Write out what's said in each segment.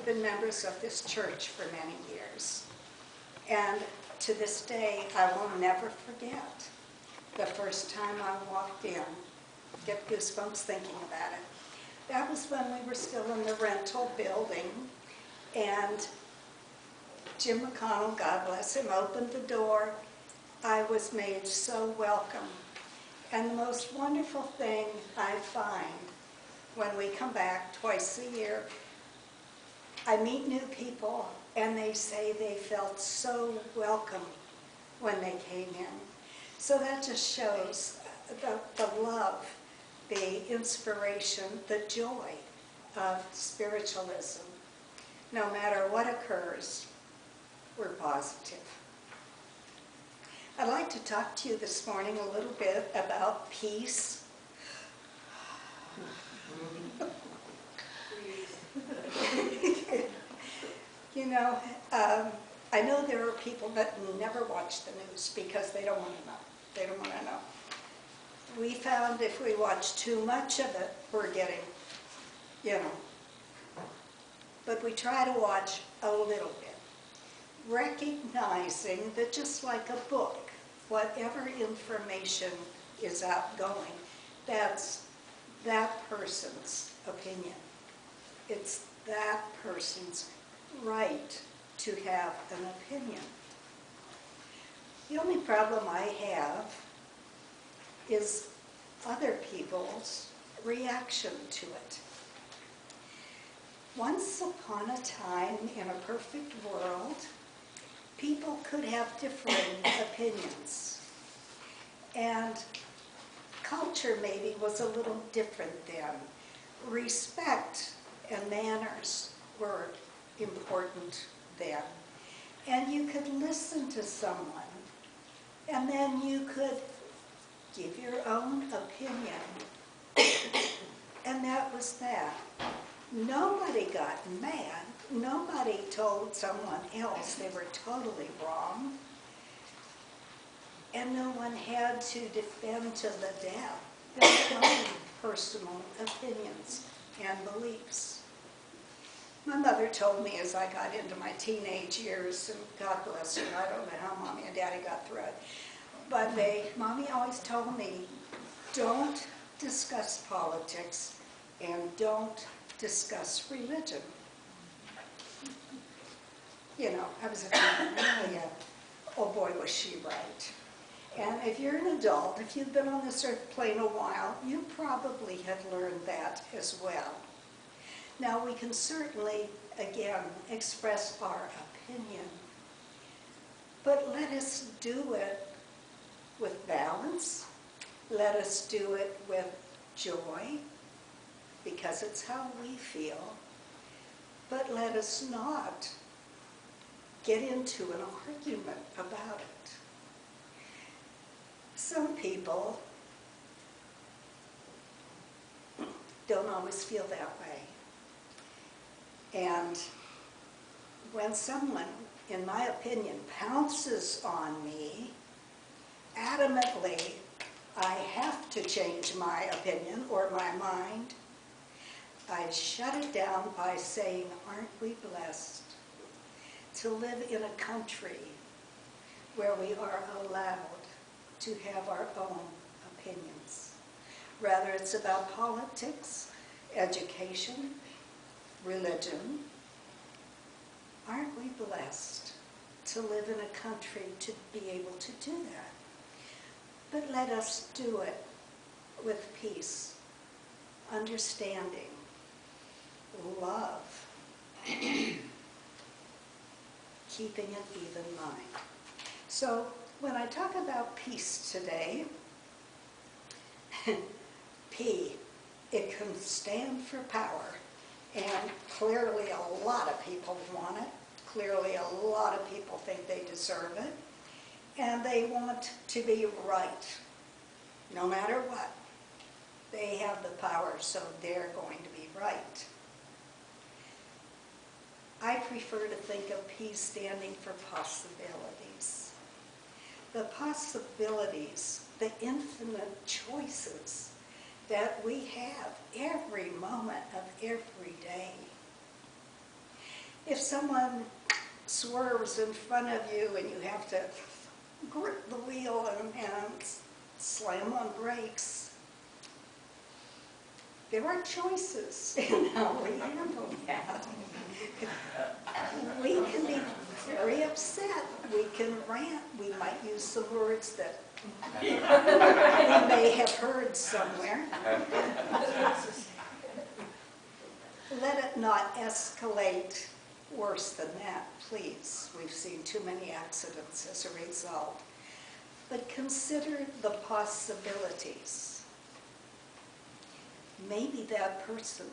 we've been members of this church for many years. And to this day, I will never forget the first time I walked in. Get goosebumps thinking about it. That was when we were still in the rental building, and Jim McConnell, God bless him, opened the door. I was made so welcome. And the most wonderful thing I find when we come back twice a year, I meet new people and they say they felt so welcome when they came in. So that just shows the love, the inspiration, the joy of spiritualism. No matter what occurs, we're positive. I'd like to talk to you this morning a little bit about peace. You know, I know there are people that never watch the news because they don't want to know. They don't want to know. We found if we watch too much of it, we're getting, you know. But we try to watch a little bit, recognizing that just like a book, whatever information is outgoing, that's that person's opinion. It's that person's right to have an opinion. The only problem I have is other people's reaction to it. Once upon a time, in a perfect world, people could have differing opinions. And culture maybe was a little different then. Respect and manners were important then. And you could listen to someone, and then you could give your own opinion. And that was that. Nobody got mad. Nobody told someone else they were totally wrong. And no one had to defend to the death their own personal opinions and beliefs. My mother told me as I got into my teenage years, and God bless her, I don't know how Mommy and Daddy got through it, but Mommy always told me, don't discuss politics and don't discuss religion. You know, I was a teen, oh boy, was she right. And if you're an adult, if you've been on this earth plane a while, you probably have learned that as well. Now, we can certainly, again, express our opinion, but let us do it with balance. Let us do it with joy, because it's how we feel. But let us not get into an argument about it. Some people don't always feel that way. And when someone, in my opinion, pounces on me, adamantly, I have to change my opinion or my mind. I shut it down by saying, aren't we blessed to live in a country where we are allowed to have our own opinions? Whether it's about politics, education, religion, aren't we blessed to live in a country to be able to do that? But let us do it with peace, understanding, love, keeping an even mind. So when I talk about peace today, P, it can stand for power. And clearly a lot of people want it. Clearly a lot of people think they deserve it. And they want to be right, no matter what. They have the power, so they're going to be right. I prefer to think of peace standing for possibilities. The possibilities, the infinite choices that we have every moment of every day. If someone swerves in front of you and you have to grip the wheel and slam on brakes, there are choices in how we handle that. We can be very upset. We can rant. We might use some words that we may have heard somewhere. Let it not escalate worse than that, please. We've seen too many accidents as a result. But consider the possibilities. Maybe that person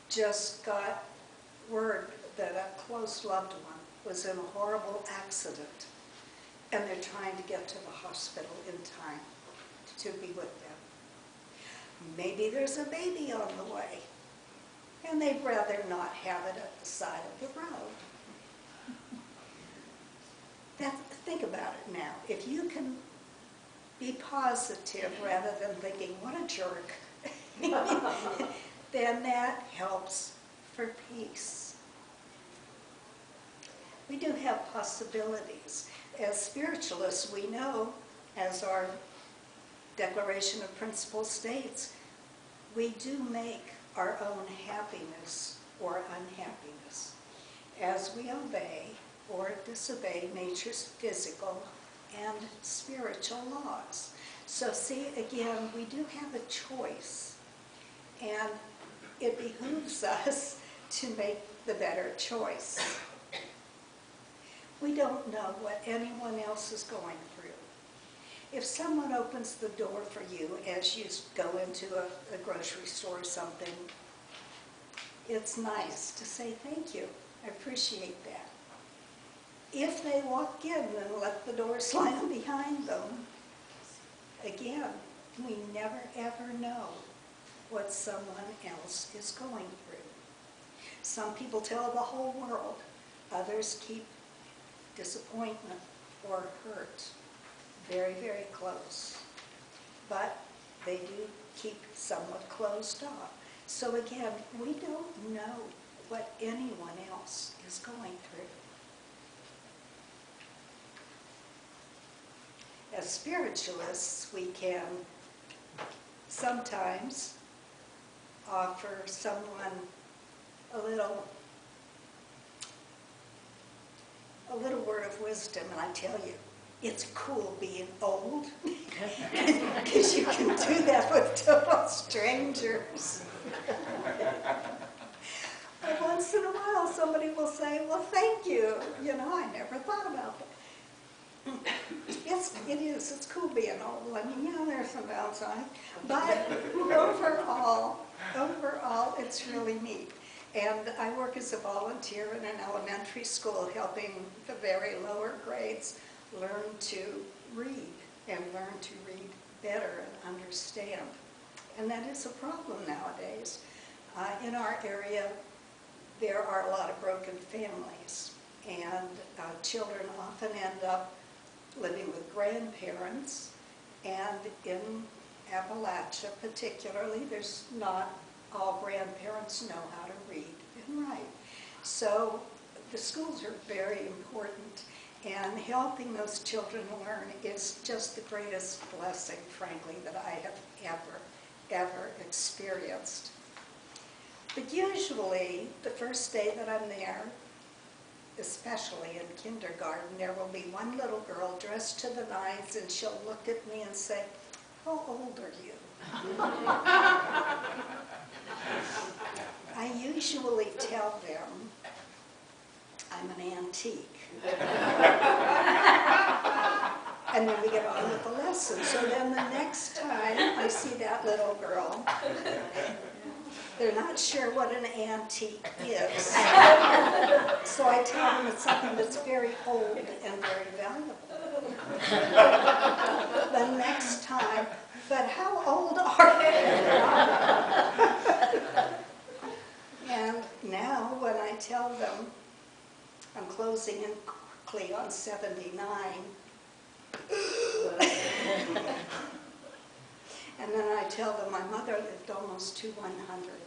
just got word that a close loved one was in a horrible accident, and they're trying to get to the hospital in time to be with them. Maybe there's a baby on the way, and they'd rather not have it at the side of the road. Think about it now. If you can be positive rather than thinking, what a jerk, then that helps for peace. We do have possibilities. As spiritualists, we know, as our Declaration of Principles states, we do make our own happiness or unhappiness as we obey or disobey nature's physical and spiritual laws. So see, again, we do have a choice, and it behooves us to make the better choice. We don't know what anyone else is going through. If someone opens the door for you as you go into a grocery store or something, it's nice to say thank you. I appreciate that. If they walk in and let the door slam behind them, again, we never ever know what someone else is going through. Some people tell the whole world, others keep disappointment or hurt very, very close. But they do keep somewhat closed off. So again, we don't know what anyone else is going through. As spiritualists, we can sometimes offer someone a little word of wisdom, and I tell you, it's cool being old, because you can do that with total strangers. But once in a while, somebody will say, well, thank you. You know, I never thought about that. Yes, it is. It's cool being old. I mean, yeah, there's some downside. But overall, it's really neat. And I work as a volunteer in an elementary school helping the very lower grades learn to read and learn to read better and understand. And that is a problem nowadays. In our area, there are a lot of broken families, and children often end up living with grandparents, and in Appalachia particularly, there's not all grandparents know how to read and write. So the schools are very important, and helping those children learn is just the greatest blessing, frankly, that I have ever experienced. But usually, the first day that I'm there, especially in kindergarten, there will be one little girl dressed to the nines, and she'll look at me and say, how old are you? I usually tell them I'm an antique. And then we get on with the lesson. So then the next time I see that little girl, they're not sure what an antique is. So I tell them it's something that's very old and very valuable. The next time, but how old are you? And now when I tell them I'm closing in quickly on 79, and then I tell them my mother lived almost to 100.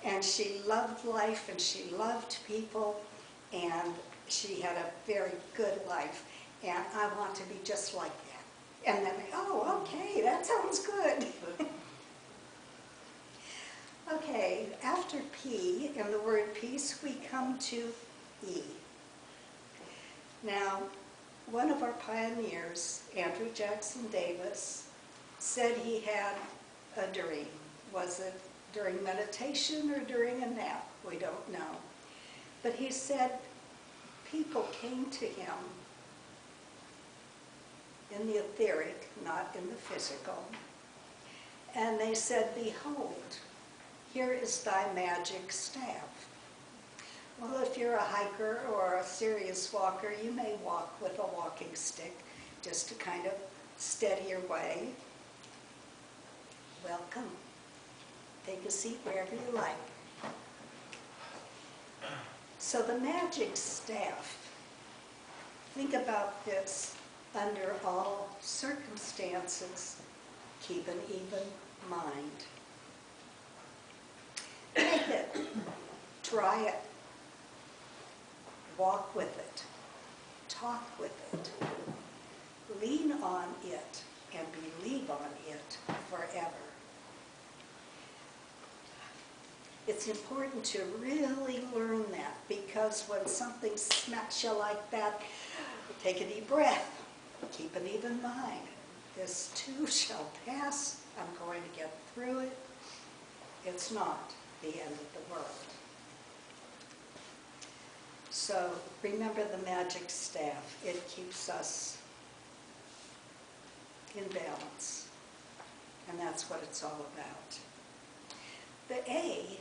And she loved life, and she loved people, and she had a very good life. And I want to be just like that. And then, oh, okay, that sounds good. Okay, after P, in the word peace, we come to E. Now, one of our pioneers, Andrew Jackson Davis, said he had a dream. Was it during meditation or during a nap? We don't know. But he said people came to him in the etheric, not in the physical, and they said, behold, here is thy magic staff. Well, if you're a hiker or a serious walker, you may walk with a walking stick just to kind of steady your way. Welcome. Take a seat wherever you like. So the magic staff, think about this under all circumstances, keep an even mind. Take it, try it, walk with it, talk with it, lean on it, and believe on it forever. It's important to really learn that, because when something smacks you like that, take a deep breath, keep an even mind. This too shall pass. I'm going to get through it. It's not the end of the world. So remember the magic staff. It keeps us in balance. And that's what it's all about. The A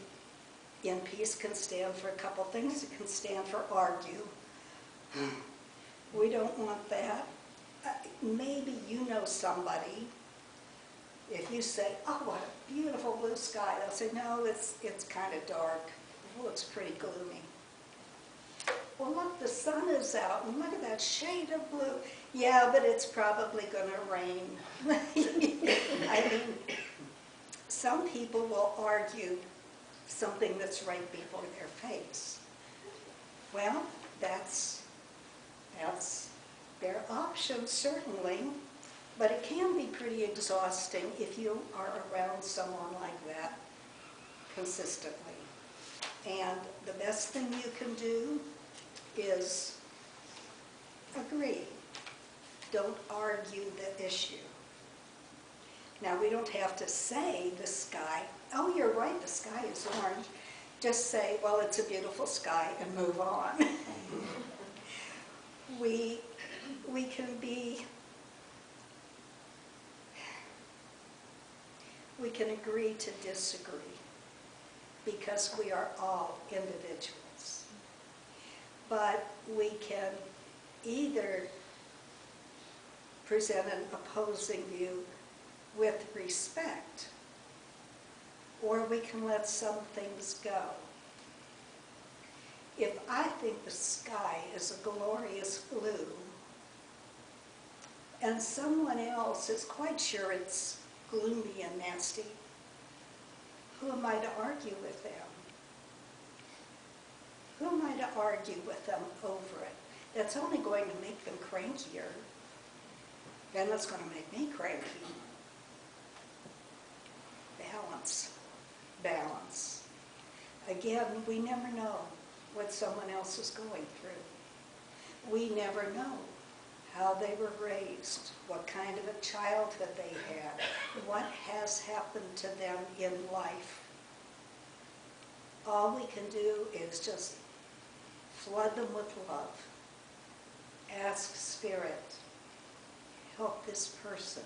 in peace can stand for a couple things. It can stand for argue. We don't want that. Maybe you know somebody. If you say, oh, what a beautiful blue sky, they'll say, no, it's kind of dark. It looks pretty gloomy. Well, look, the sun is out, and look at that shade of blue. Yeah, but it's probably going to rain. I mean, some people will argue something that's right before their face. Well, that's their option, certainly, but it can be pretty exhausting if you are around someone like that consistently. And the best thing you can do is agree. Don't argue the issue. Now, we don't have to say the sky, oh, you're right, the sky is orange. Just say, well, it's a beautiful sky, and move on. We can agree to disagree, because we are all individuals. But we can either present an opposing view with respect, or we can let some things go. If I think the sky is a glorious blue, and someone else is quite sure it's gloomy and nasty, who am I to argue with them? Who am I to argue with them over it? That's only going to make them crankier. Then it's going to make me cranky. Balance. Balance. Again, we never know what someone else is going through. We never know how they were raised, what kind of a childhood they had, what has happened to them in life. All we can do is just flood them with love. Ask Spirit, help this person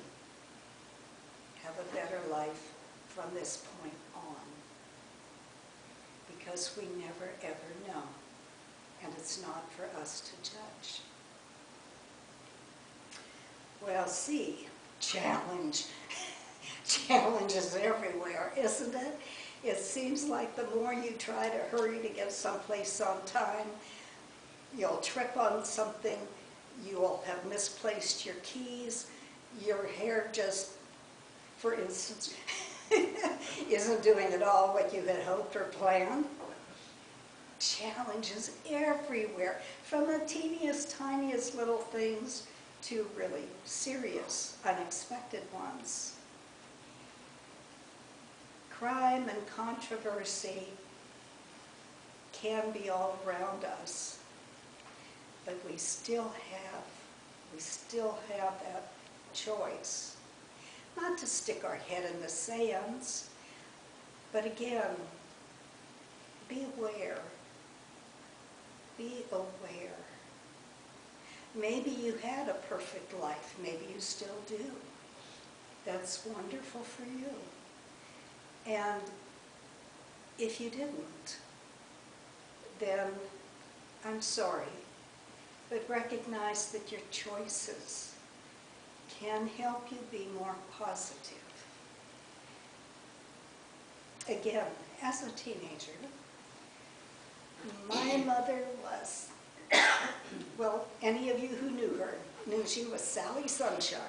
have a better life from this point on. Because we never ever know, and it's not for us to judge. Well, C, challenge. Challenge is everywhere, isn't it? It seems like the more you try to hurry to get someplace on time, you'll trip on something, you will have misplaced your keys, your hair just, for instance, isn't doing at all what you had hoped or planned. Challenges everywhere, from the teeniest, tiniest little things to really serious, unexpected ones. Crime and controversy can be all around us, but we still have that choice. Not to stick our head in the sands, but again, be aware. Be aware. Maybe you had a perfect life. Maybe you still do. That's wonderful for you. And if you didn't, then I'm sorry. But recognize that your choices can help you be more positive. Again, as a teenager, my mother was, well, any of you who knew her knew she was Sally Sunshine.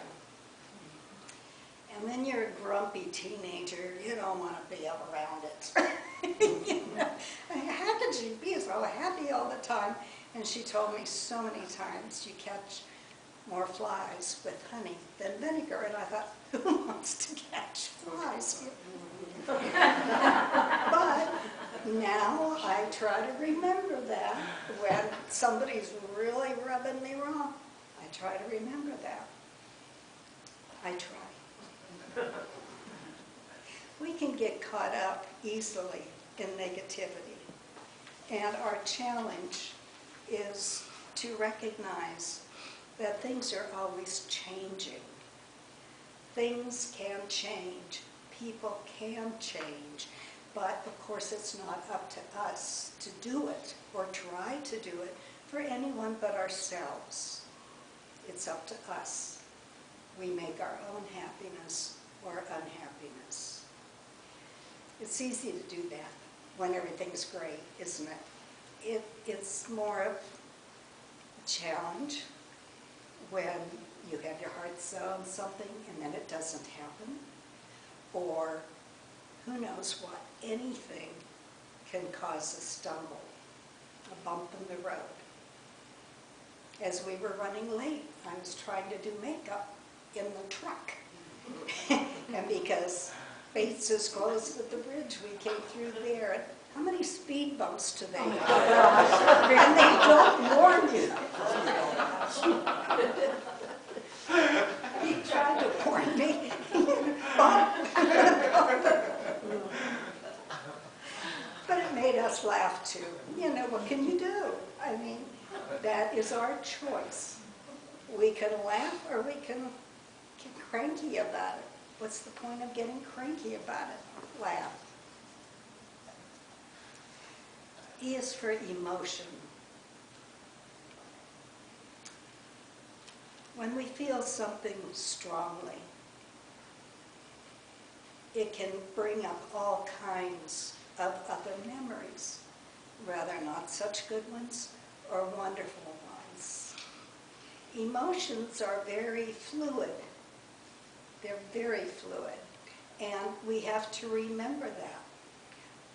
And then you're a grumpy teenager, you don't want to be around it. You know? How could you be so happy all the time? And she told me so many times, you catch more flies with honey than vinegar. And I thought, who wants to catch flies? But now I try to remember that when somebody's really rubbing me wrong. I try to remember that. I try. We can get caught up easily in negativity. And our challenge is to recognize that things are always changing. Things can change. People can change. But of course it's not up to us to do it or try to do it for anyone but ourselves. It's up to us. We make our own happiness or unhappiness. It's easy to do that when everything's great, isn't it? It's more of a challenge when you have your heart set on something and then it doesn't happen, or who knows what, anything can cause a stumble, a bump in the road. As we were running late, I was trying to do makeup in the truck. And because Bates is closed at the bridge, we came through there. And how many speed bumps do they have? And they don't warn you. He tried to warn me. But it made us laugh too. You know, what can you do? I mean, that is our choice. We can laugh or we can get cranky about it. What's the point of getting cranky about it? Laugh. E is for emotion. When we feel something strongly, it can bring up all kinds of other memories, rather not such good ones or wonderful ones. Emotions are very fluid. They're very fluid, and we have to remember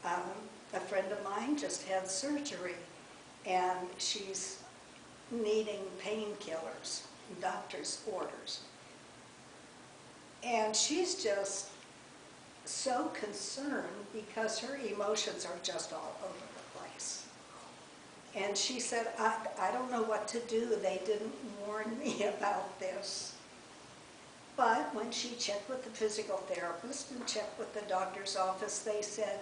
that. A friend of mine just had surgery, and she's needing painkillers, doctor's orders. And she's just so concerned because her emotions are just all over the place. And she said, I don't know what to do. They didn't warn me about this. But when she checked with the physical therapist and checked with the doctor's office, they said,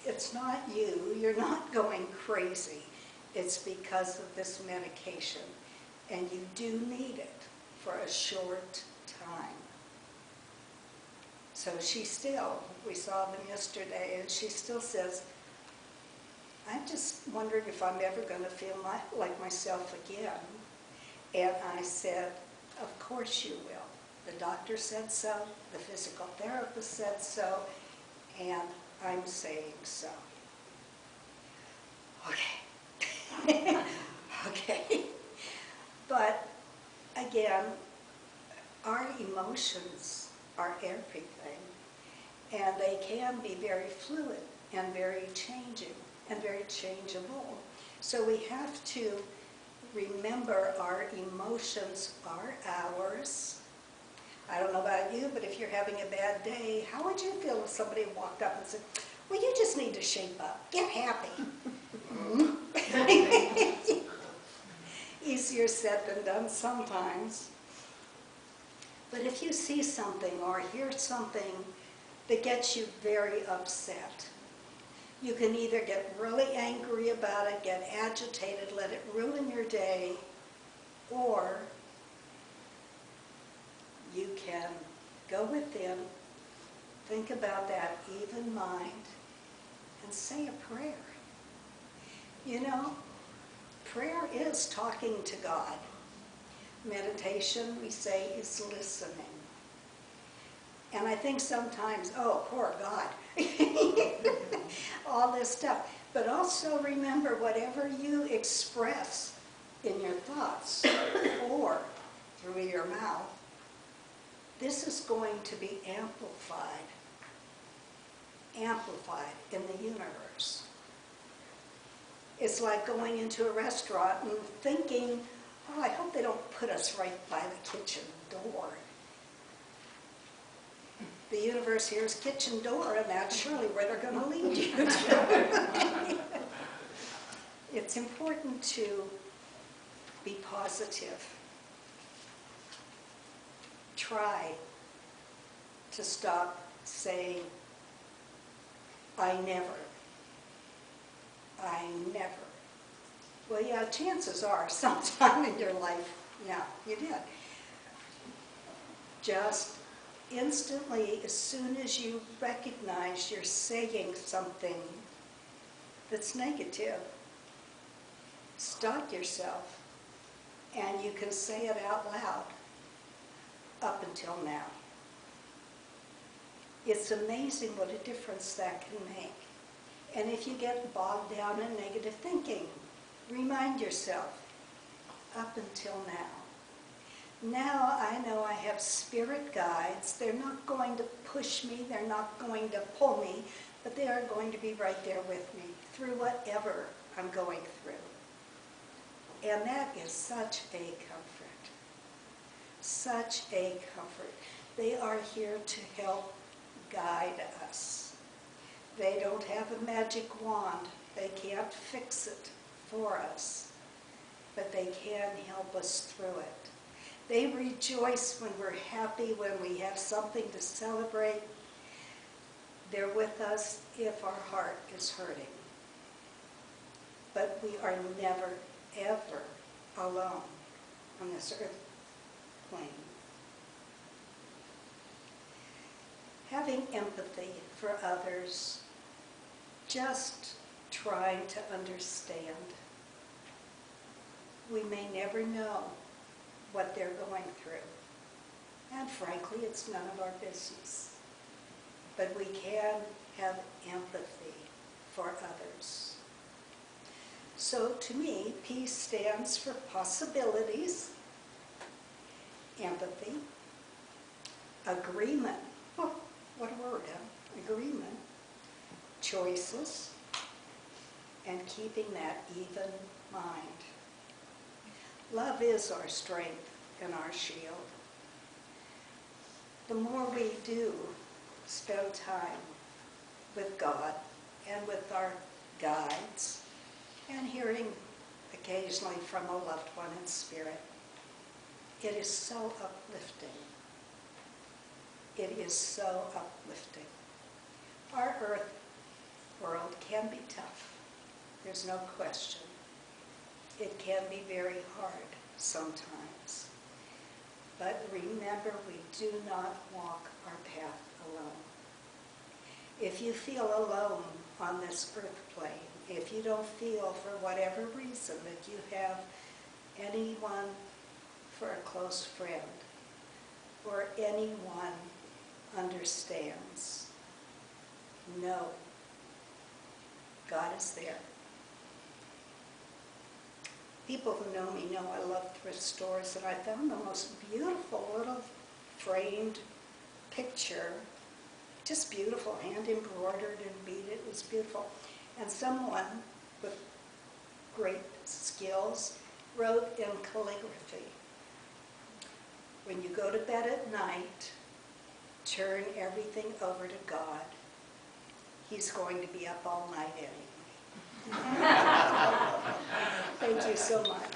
it's not you. You're not going crazy. It's because of this medication. And you do need it for a short time. So she still, we saw them yesterday, and she still says, I'm just wondering if I'm ever going to feel like myself again. And I said, of course you will. The doctor said so, the physical therapist said so, and I'm saying so. Okay. Okay. But again, our emotions are everything. And they can be very fluid and very changing and very changeable. So we have to remember our emotions are ours. I don't know about you, but if you're having a bad day, how would you feel if somebody walked up and said, well, you just need to shape up, get happy? Easier said than done sometimes. But if you see something or hear something that gets you very upset, you can either get really angry about it, get agitated, let it ruin your day, or you can go within, think about that even mind, and say a prayer. You know, prayer is talking to God. Meditation, we say, is listening. And I think sometimes, oh, poor God, all this stuff. But also remember, whatever you express in your thoughts or through your mouth, this is going to be amplified in the universe. It's like going into a restaurant and thinking, oh, I hope they don't put us right by the kitchen door. The universe hears kitchen door, and that's surely where they're going to lead you to. It's important to be positive. Try to stop saying, I never. Well, yeah, chances are sometime in your life, yeah, you did. Just instantly, as soon as you recognize you're saying something that's negative, stop yourself, and you can say it out loud, up until now. It's amazing what a difference that can make. And if you get bogged down in negative thinking, remind yourself, up until now. Now I know I have spirit guides. They're not going to push me, they're not going to pull me, but they are going to be right there with me through whatever I'm going through. And that is such a comfort. Such a comfort. They are here to help guide us. They don't have a magic wand. They can't fix it for us, but they can help us through it. They rejoice when we're happy, when we have something to celebrate. They're with us if our heart is hurting. But we are never, ever alone on this earth plane. Having empathy for others, just trying to understand. We may never know what they're going through. And frankly, it's none of our business. But we can have empathy for others. So to me, peace stands for possibilities, empathy, agreement. Oh, what a word, huh? Agreement. Choices, and keeping that even mind. Love is our strength and our shield. The more we do spend time with God and with our guides, and hearing occasionally from a loved one in spirit, it is so uplifting. It is so uplifting. Our earth world can be tough. There's no question. It can be very hard sometimes. But remember, we do not walk our path alone. If you feel alone on this earth plane, if you don't feel for whatever reason that you have anyone for a close friend or anyone understands, know God is there. People who know me know I love thrift stores, and I found the most beautiful little framed picture just beautiful, hand embroidered and beaded. It was beautiful. And someone with great skills wrote in calligraphy, when you go to bed at night, turn everything over to God. He's going to be up all night anyway. Thank you so much.